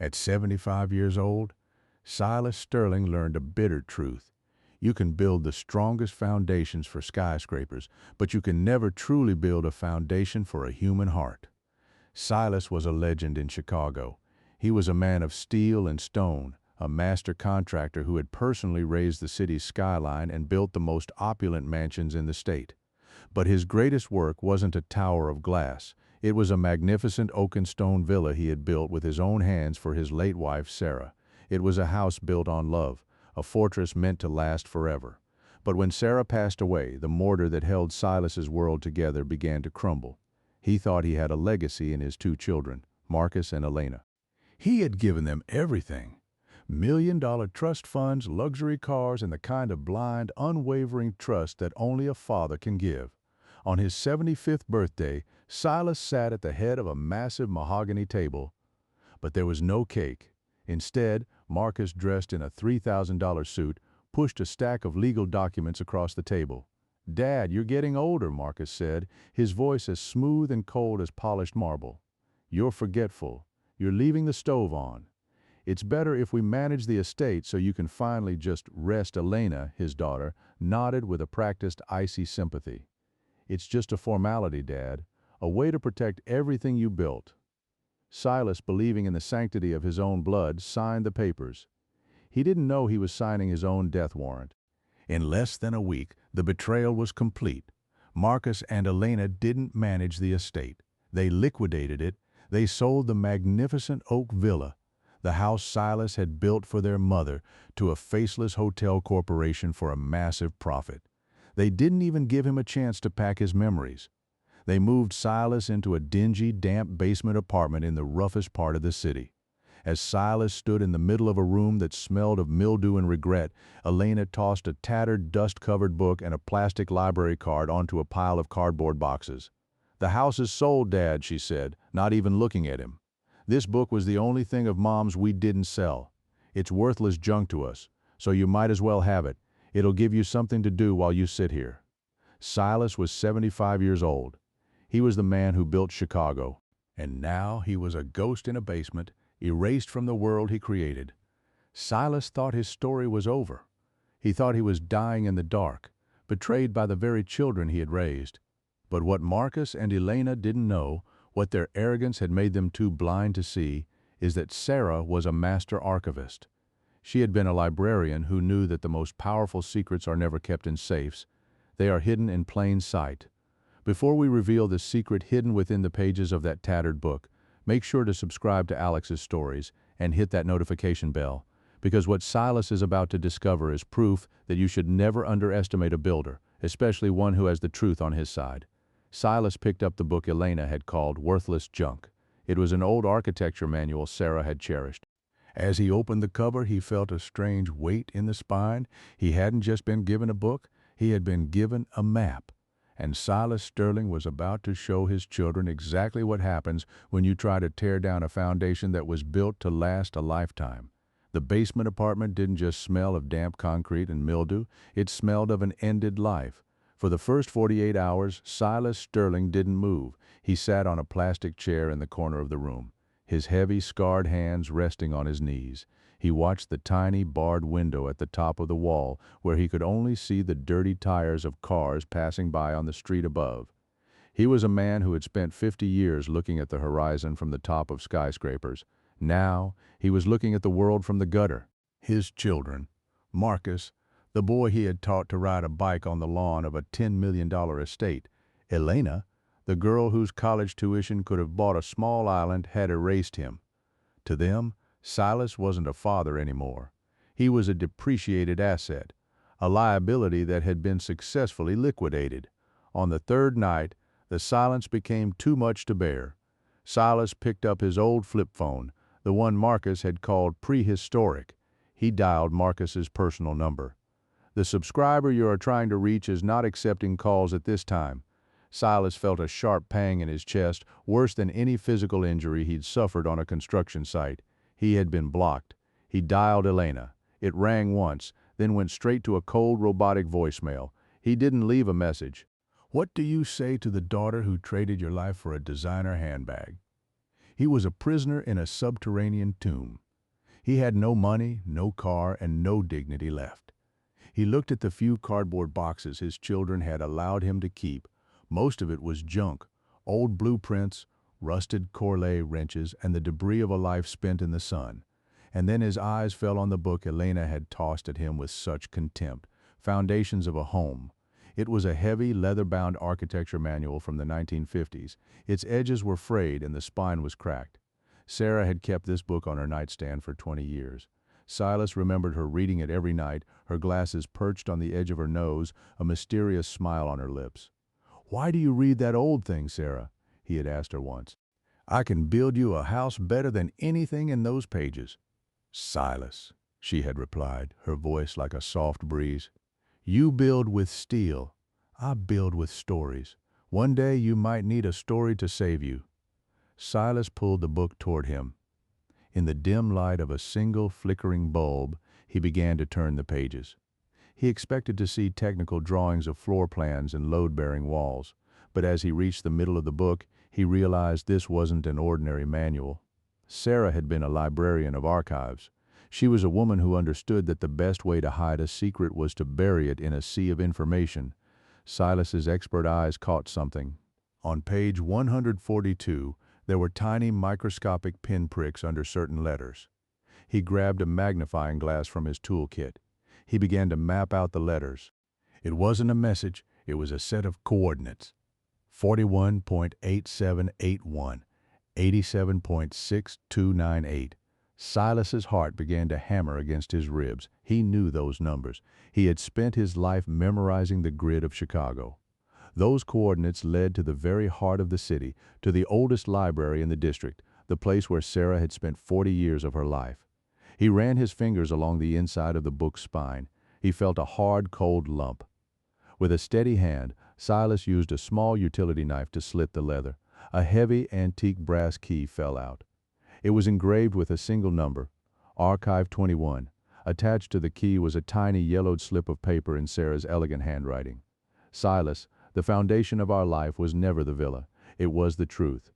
At 75 years old, Silas Sterling learned a bitter truth. You can build the strongest foundations for skyscrapers, but you can never truly build a foundation for a human heart. Silas was a legend in Chicago. He was a man of steel and stone, a master contractor who had personally raised the city's skyline and built the most opulent mansions in the state. But his greatest work wasn't a tower of glass. It was a magnificent oak and stone villa he had built with his own hands for his late wife, Sarah. It was a house built on love, a fortress meant to last forever. But when Sarah passed away, the mortar that held Silas's world together began to crumble. He thought he had a legacy in his two children, Marcus and Elena. He had given them everything. $1 million trust funds, luxury cars, and the kind of blind, unwavering trust that only a father can give. On his 75th birthday, Silas sat at the head of a massive mahogany table. But there was no cake. Instead, Marcus, dressed in a $3,000 suit, pushed a stack of legal documents across the table. "Dad, you're getting older," Marcus said, his voice as smooth and cold as polished marble. "You're forgetful. You're leaving the stove on. It's better if we manage the estate so you can finally just rest." Elena, his daughter, nodded with a practiced icy sympathy. "It's just a formality, Dad, a way to protect everything you built." Silas, believing in the sanctity of his own blood, signed the papers. He didn't know he was signing his own death warrant. In less than a week, the betrayal was complete. Marcus and Elena didn't manage the estate. They liquidated it. They sold the magnificent oak villa, the house Silas had built for their mother, to a faceless hotel corporation for a massive profit. They didn't even give him a chance to pack his memories. They moved Silas into a dingy, damp basement apartment in the roughest part of the city. As Silas stood in the middle of a room that smelled of mildew and regret, Elena tossed a tattered, dust-covered book and a plastic library card onto a pile of cardboard boxes. "The house is sold, Dad," she said, not even looking at him. "This book was the only thing of Mom's we didn't sell. It's worthless junk to us, so you might as well have it. It'll give you something to do while you sit here." Silas was 75 years old. He was the man who built Chicago, and now he was a ghost in a basement, erased from the world he created. Silas thought his story was over. He thought he was dying in the dark, betrayed by the very children he had raised. But what Marcus and Elena didn't know, what their arrogance had made them too blind to see, is that Sarah was a master archivist. She had been a librarian who knew that the most powerful secrets are never kept in safes. They are hidden in plain sight. Before we reveal the secret hidden within the pages of that tattered book, make sure to subscribe to Alex's Stories and hit that notification bell, because what Silas is about to discover is proof that you should never underestimate a builder, especially one who has the truth on his side. Silas picked up the book Elena had called Worthless Junk. It was an old architecture manual Sarah had cherished. As he opened the cover, he felt a strange weight in the spine. He hadn't just been given a book, he had been given a map. And Silas Sterling was about to show his children exactly what happens when you try to tear down a foundation that was built to last a lifetime. The basement apartment didn't just smell of damp concrete and mildew, it smelled of an ended life. For the first 48 hours, Silas Sterling didn't move. He sat on a plastic chair in the corner of the room, his heavy, scarred hands resting on his knees. He watched the tiny, barred window at the top of the wall where he could only see the dirty tires of cars passing by on the street above. He was a man who had spent 50 years looking at the horizon from the top of skyscrapers. Now, he was looking at the world from the gutter. His children, Marcus, the boy he had taught to ride a bike on the lawn of a $10 million estate, Elena, the girl whose college tuition could have bought a small island, had erased him. To them, Silas wasn't a father anymore. He was a depreciated asset, a liability that had been successfully liquidated. On the third night, the silence became too much to bear. Silas picked up his old flip phone, the one Marcus had called prehistoric. He dialed Marcus's personal number. "The subscriber you are trying to reach is not accepting calls at this time." Silas felt a sharp pang in his chest, worse than any physical injury he'd suffered on a construction site. He had been blocked. He dialed Elena. It rang once, then went straight to a cold robotic voicemail. He didn't leave a message. "What do you say to the daughter who traded your life for a designer handbag? He was a prisoner in a subterranean tomb. He had no money, no car, and no dignity left. He looked at the few cardboard boxes his children had allowed him to keep. Most of it was junk, old blueprints, rusted Corlay wrenches, and the debris of a life spent in the sun. And then his eyes fell on the book Elena had tossed at him with such contempt, Foundations of a Home. It was a heavy, leather-bound architecture manual from the 1950s. Its edges were frayed and the spine was cracked. Sarah had kept this book on her nightstand for 20 years. Silas remembered her reading it every night, her glasses perched on the edge of her nose, a mysterious smile on her lips. "Why do you read that old thing, Sarah?" he had asked her once. "I can build you a house better than anything in those pages." "Silas," she had replied, her voice like a soft breeze. "You build with steel. I build with stories. One day you might need a story to save you." Silas pulled the book toward him. In the dim light of a single flickering bulb, he began to turn the pages. He expected to see technical drawings of floor plans and load-bearing walls, but as he reached the middle of the book, he realized this wasn't an ordinary manual. Sarah had been a librarian of archives. She was a woman who understood that the best way to hide a secret was to bury it in a sea of information. Silas's expert eyes caught something. On page 142, there were tiny microscopic pinpricks under certain letters. He grabbed a magnifying glass from his toolkit. He began to map out the letters. It wasn't a message, it was a set of coordinates. 41.8781, 87.6298. Silas's heart began to hammer against his ribs. He knew those numbers. He had spent his life memorizing the grid of Chicago. Those coordinates led to the very heart of the city, to the oldest library in the district, the place where Sarah had spent 40 years of her life. He ran his fingers along the inside of the book's spine. He felt a hard, cold lump. With a steady hand, Silas used a small utility knife to slit the leather. A heavy, antique brass key fell out. It was engraved with a single number, Archive 21. Attached to the key was a tiny yellowed slip of paper in Sarah's elegant handwriting. "Silas, the foundation of our life was never the villa. It was the truth.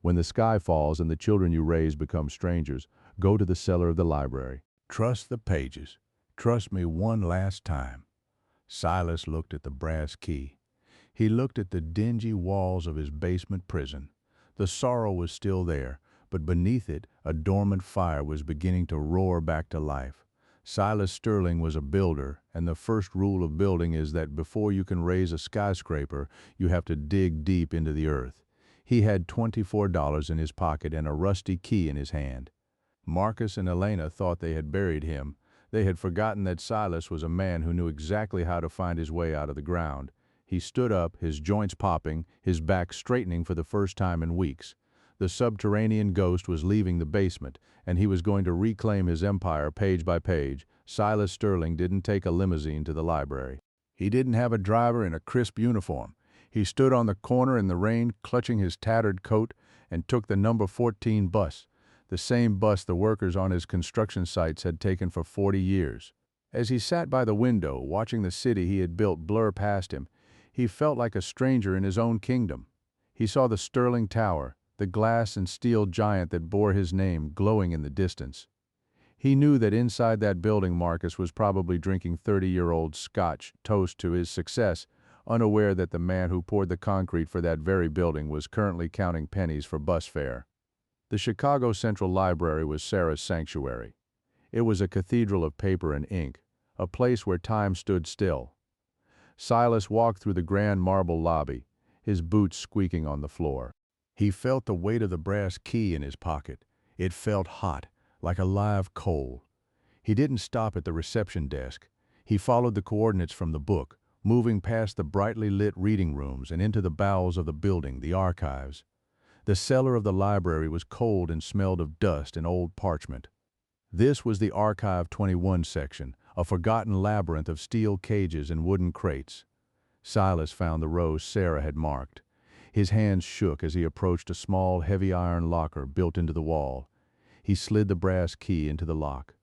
When the sky falls and the children you raise become strangers, go to the cellar of the library. Trust the pages. Trust me one last time." Silas looked at the brass key. He looked at the dingy walls of his basement prison. The sorrow was still there, but beneath it a dormant fire was beginning to roar back to life. Silas Sterling was a builder, and the first rule of building is that before you can raise a skyscraper, you have to dig deep into the earth. He had $24 in his pocket and a rusty key in his hand. Marcus and Elena thought they had buried him. They had forgotten that Silas was a man who knew exactly how to find his way out of the ground. He stood up, his joints popping, his back straightening for the first time in weeks. The subterranean ghost was leaving the basement, and he was going to reclaim his empire page by page. Silas Sterling didn't take a limousine to the library. He didn't have a driver in a crisp uniform. He stood on the corner in the rain, clutching his tattered coat, and took the number 14 bus, the same bus the workers on his construction sites had taken for 40 years. As he sat by the window, watching the city he had built blur past him, he felt like a stranger in his own kingdom. He saw the Sterling Tower, the glass and steel giant that bore his name, glowing in the distance. He knew that inside that building Marcus was probably drinking 30-year-old Scotch toast to his success, unaware that the man who poured the concrete for that very building was currently counting pennies for bus fare. The Chicago Central Library was Sarah's sanctuary. It was a cathedral of paper and ink, a place where time stood still. Silas walked through the grand marble lobby, his boots squeaking on the floor. He felt the weight of the brass key in his pocket. It felt hot, like a live coal. He didn't stop at the reception desk. He followed the coordinates from the book, moving past the brightly lit reading rooms and into the bowels of the building, the archives. The cellar of the library was cold and smelled of dust and old parchment. This was the Archive 21 section, a forgotten labyrinth of steel cages and wooden crates. Silas found the rows Sarah had marked. His hands shook as he approached a small, heavy iron locker built into the wall. He slid the brass key into the lock.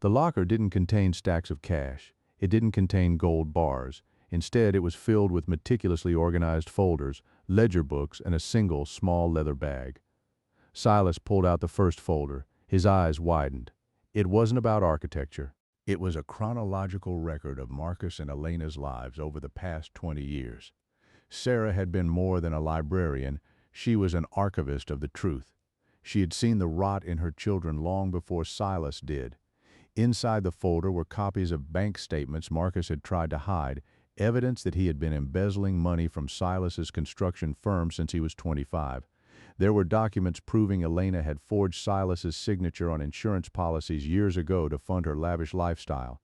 The locker didn't contain stacks of cash. It didn't contain gold bars. Instead, it was filled with meticulously organized folders, ledger books, and a single, small leather bag. Silas pulled out the first folder. His eyes widened. It wasn't about architecture. It was a chronological record of Marcus and Elena's lives over the past 20 years. Sarah had been more than a librarian. She was an archivist of the truth. She had seen the rot in her children long before Silas did. Inside the folder were copies of bank statements Marcus had tried to hide, evidence that he had been embezzling money from Silas's construction firm since he was 25. There were documents proving Elena had forged Silas's signature on insurance policies years ago to fund her lavish lifestyle.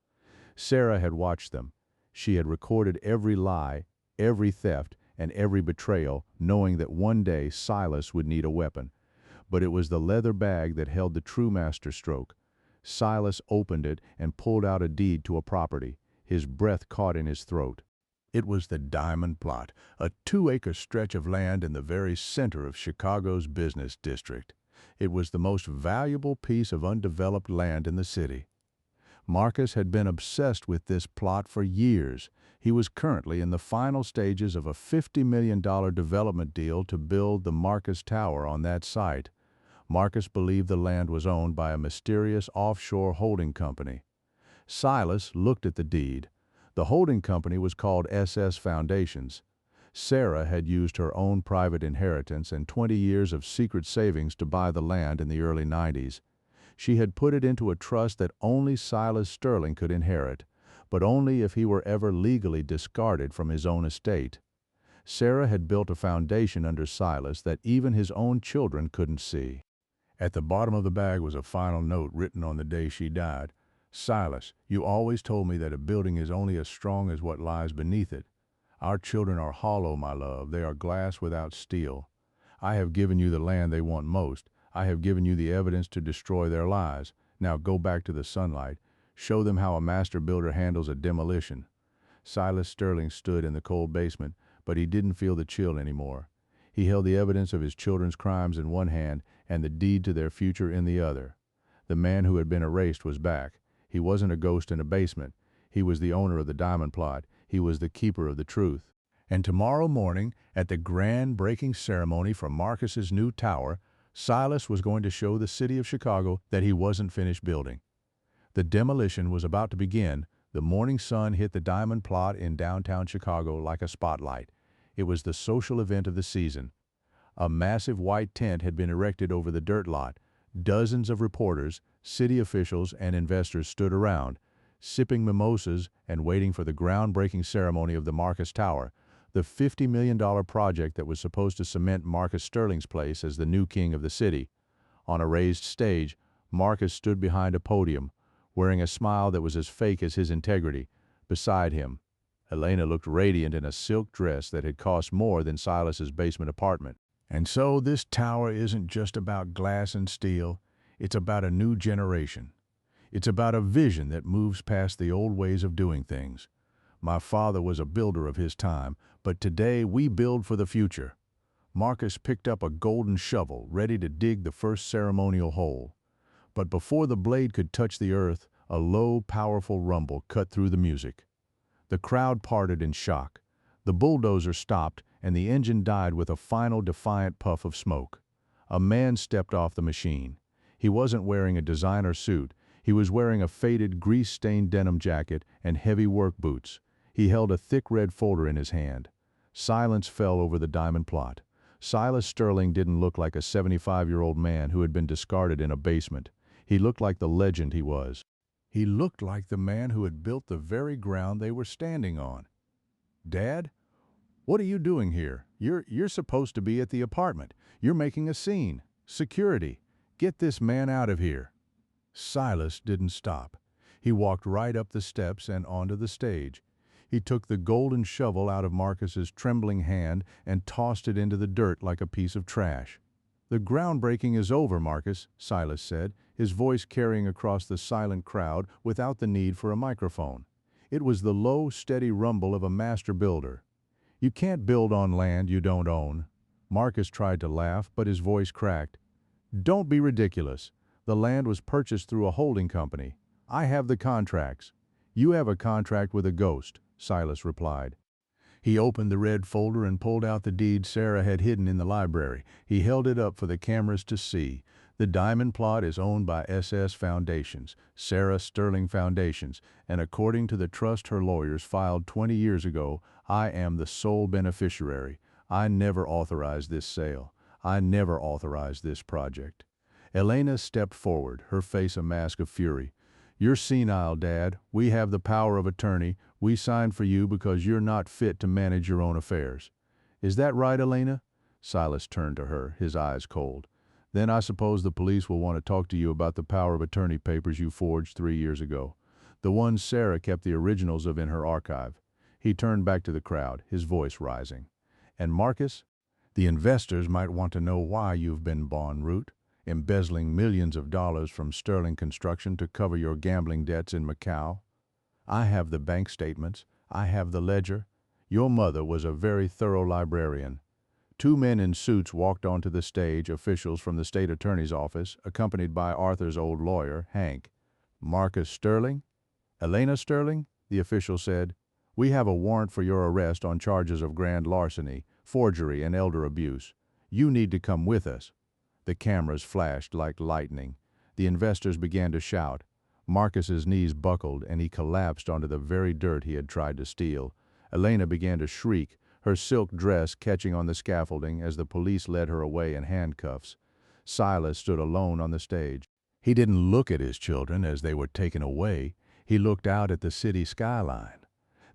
Sarah had watched them. She had recorded every lie, every theft, and every betrayal, knowing that one day Silas would need a weapon. But it was the leather bag that held the true masterstroke. Silas opened it and pulled out a deed to a property. His breath caught in his throat. It was the Diamond Plot, a 2-acre stretch of land in the very center of Chicago's business district. It was the most valuable piece of undeveloped land in the city. Marcus had been obsessed with this plot for years. He was currently in the final stages of a $50 million development deal to build the Marcus Tower on that site. Marcus believed the land was owned by a mysterious offshore holding company. Silas looked at the deed. The holding company was called SS Foundations. Sarah had used her own private inheritance and 20 years of secret savings to buy the land in the early 90s. She had put it into a trust that only Silas Sterling could inherit, but only if he were ever legally discarded from his own estate. Sarah had built a foundation under Silas that even his own children couldn't see. At the bottom of the bag was a final note written on the day she died. Silas, you always told me that a building is only as strong as what lies beneath it. Our children are hollow, my love. They are glass without steel. I have given you the land they want most. I have given you the evidence to destroy their lives. Now go back to the sunlight. Show them how a master builder handles a demolition. Silas Sterling stood in the cold basement, but he didn't feel the chill anymore. He held the evidence of his children's crimes in one hand and the deed to their future in the other. The man who had been erased was back. He wasn't a ghost in a basement. He was the owner of the Diamond Plot. He was the keeper of the truth. And tomorrow morning, at the grand-breaking ceremony for Marcus's new tower, Silas was going to show the city of Chicago that he wasn't finished building. The demolition was about to begin. The morning sun hit the Diamond Plot in downtown Chicago like a spotlight. It was the social event of the season. A massive white tent had been erected over the dirt lot. Dozens of reporters, city officials, and investors stood around, sipping mimosas and waiting for the groundbreaking ceremony of the Marcus Tower, the $50 million project that was supposed to cement Marcus Sterling's place as the new king of the city. On a raised stage, Marcus stood behind a podium, wearing a smile that was as fake as his integrity. Beside him, Elena looked radiant in a silk dress that had cost more than Silas's basement apartment. And so this tower isn't just about glass and steel. It's about a new generation. It's about a vision that moves past the old ways of doing things. My father was a builder of his time, but today we build for the future. Marcus picked up a golden shovel, ready to dig the first ceremonial hole. But before the blade could touch the earth, a low, powerful rumble cut through the music. The crowd parted in shock. The bulldozer stopped, and the engine died with a final defiant puff of smoke. A man stepped off the machine. He wasn't wearing a designer suit. He was wearing a faded, grease-stained denim jacket and heavy work boots. He held a thick red folder in his hand. Silence fell over the Diamond Plot. Silas Sterling didn't look like a 75-year-old man who had been discarded in a basement. He looked like the legend he was. He looked like the man who had built the very ground they were standing on. Dad? What are you doing here? You're supposed to be at the apartment. You're making a scene. Security. Get this man out of here. Silas didn't stop. He walked right up the steps and onto the stage. He took the golden shovel out of Marcus's trembling hand and tossed it into the dirt like a piece of trash. The groundbreaking is over, Marcus, Silas said, his voice carrying across the silent crowd without the need for a microphone. It was the low, steady rumble of a master builder. You can't build on land you don't own. Marcus tried to laugh, but his voice cracked. Don't be ridiculous. The land was purchased through a holding company. I have the contracts. You have a contract with a ghost, Silas replied. He opened the red folder and pulled out the deed Sarah had hidden in the library. He held it up for the cameras to see. The diamond plot is owned by SS Foundations, Sarah Sterling Foundations, and according to the trust her lawyers filed 20 years ago, I am the sole beneficiary. I never authorized this sale. I never authorized this project. Elena stepped forward, her face a mask of fury. You're senile, Dad. We have the power of attorney. We signed for you because you're not fit to manage your own affairs. Is that right, Elena? Silas turned to her, his eyes cold. Then I suppose the police will want to talk to you about the power of attorney papers you forged 3 years ago. The ones Sarah kept the originals of in her archive. He turned back to the crowd, his voice rising. And Marcus, the investors might want to know why you've been en route, embezzling millions of dollars from Sterling Construction to cover your gambling debts in Macau. I have the bank statements. I have the ledger. Your mother was a very thorough librarian. 2 men in suits walked onto the stage, officials from the state attorney's office, accompanied by Arthur's old lawyer, Hank. Marcus Sterling? Elena Sterling? The official said. We have a warrant for your arrest on charges of grand larceny, forgery, and elder abuse. You need to come with us. The cameras flashed like lightning. The investors began to shout. Marcus's knees buckled and he collapsed onto the very dirt he had tried to steal. Elena began to shriek, her silk dress catching on the scaffolding as the police led her away in handcuffs. Silas stood alone on the stage. He didn't look at his children as they were taken away. He looked out at the city skyline.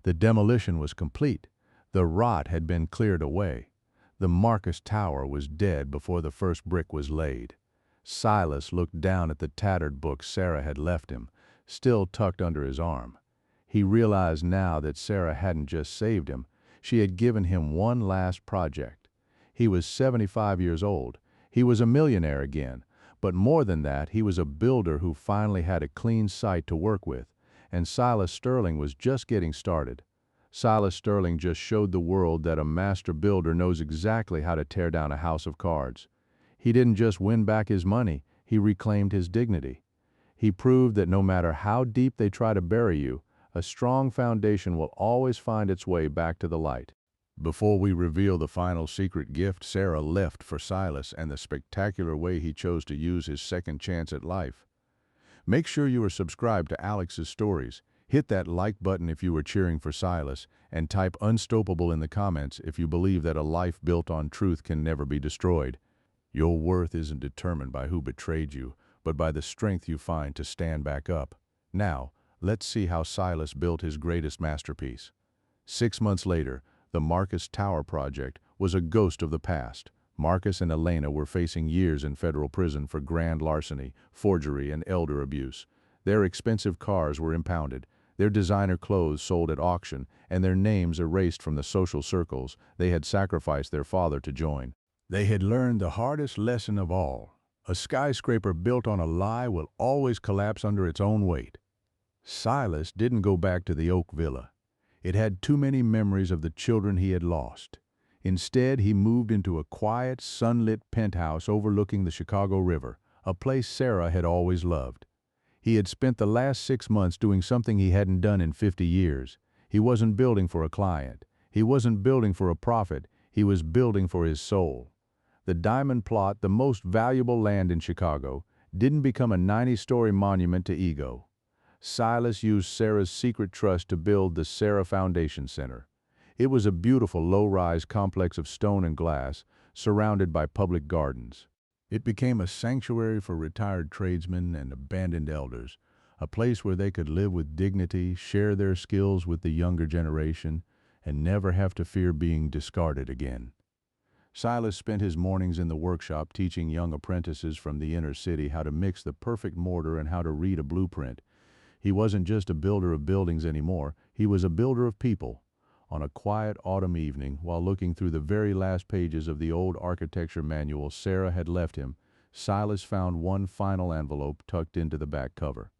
The demolition was complete. The rot had been cleared away. The Marcus Tower was dead before the first brick was laid. Silas looked down at the tattered book Sarah had left him, still tucked under his arm. He realized now that Sarah hadn't just saved him, she had given him one last project. He was 75 years old. He was a millionaire again, but more than that, he was a builder who finally had a clean site to work with, and Silas Sterling was just getting started. Silas Sterling just showed the world that a master builder knows exactly how to tear down a house of cards. He didn't just win back his money, he reclaimed his dignity. He proved that no matter how deep they try to bury you, a strong foundation will always find its way back to the light. Before we reveal the final secret gift Sarah left for Silas and the spectacular way he chose to use his second chance at life, make sure you are subscribed to Alex's Stories. Hit that like button if you were cheering for Silas, and type unstoppable in the comments if you believe that a life built on truth can never be destroyed. Your worth isn't determined by who betrayed you, but by the strength you find to stand back up. Now, let's see how Silas built his greatest masterpiece. 6 months later, the Marcus Tower project was a ghost of the past. Marcus and Elena were facing years in federal prison for grand larceny, forgery, and elder abuse. Their expensive cars were impounded, their designer clothes sold at auction, and their names erased from the social circles they had sacrificed their father to join. They had learned the hardest lesson of all. A skyscraper built on a lie will always collapse under its own weight. Silas didn't go back to the Oak Villa. It had too many memories of the children he had lost. Instead, he moved into a quiet, sunlit penthouse overlooking the Chicago River, a place Sarah had always loved. He had spent the last 6 months doing something he hadn't done in 50 years. He wasn't building for a client. He wasn't building for a profit. He was building for his soul. The diamond plot, the most valuable land in Chicago, didn't become a 90-story monument to ego. Silas used Sarah's secret trust to build the Sarah Foundation Center. It was a beautiful low-rise complex of stone and glass, surrounded by public gardens. It became a sanctuary for retired tradesmen and abandoned elders, a place where they could live with dignity, share their skills with the younger generation, and never have to fear being discarded again. Silas spent his mornings in the workshop teaching young apprentices from the inner city how to mix the perfect mortar and how to read a blueprint. He wasn't just a builder of buildings anymore, he was a builder of people. On a quiet autumn evening, while looking through the very last pages of the old architecture manual Sarah had left him, Silas found one final envelope tucked into the back cover.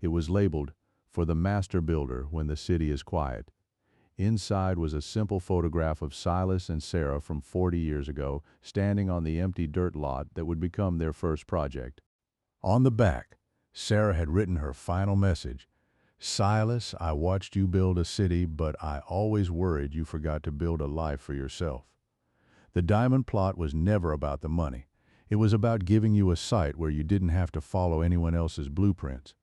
It was labeled, "For the Master Builder when the city is quiet." Inside was a simple photograph of Silas and Sarah from 40 years ago, standing on the empty dirt lot that would become their first project. On the back, Sarah had written her final message, Silas, I watched you build a city, but I always worried you forgot to build a life for yourself. The diamond plot was never about the money. It was about giving you a site where you didn't have to follow anyone else's blueprints.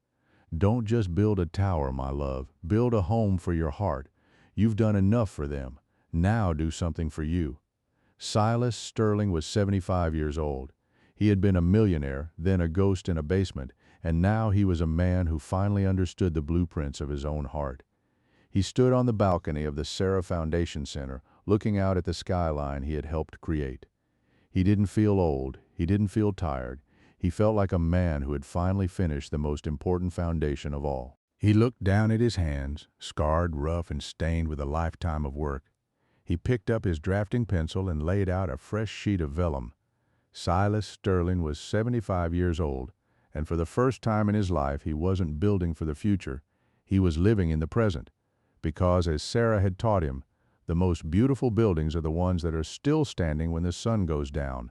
Don't just build a tower, my love. Build a home for your heart. You've done enough for them. Now do something for you. Silas Sterling was 75 years old. He had been a millionaire, then a ghost in a basement, and now he was a man who finally understood the blueprints of his own heart. He stood on the balcony of the Sarah Foundation Center, looking out at the skyline he had helped create. He didn't feel old, he didn't feel tired. He felt like a man who had finally finished the most important foundation of all. He looked down at his hands, scarred, rough, and stained with a lifetime of work. He picked up his drafting pencil and laid out a fresh sheet of vellum. Silas Sterling was 75 years old, and for the first time in his life he wasn't building for the future, he was living in the present. Because, as Sarah had taught him, the most beautiful buildings are the ones that are still standing when the sun goes down.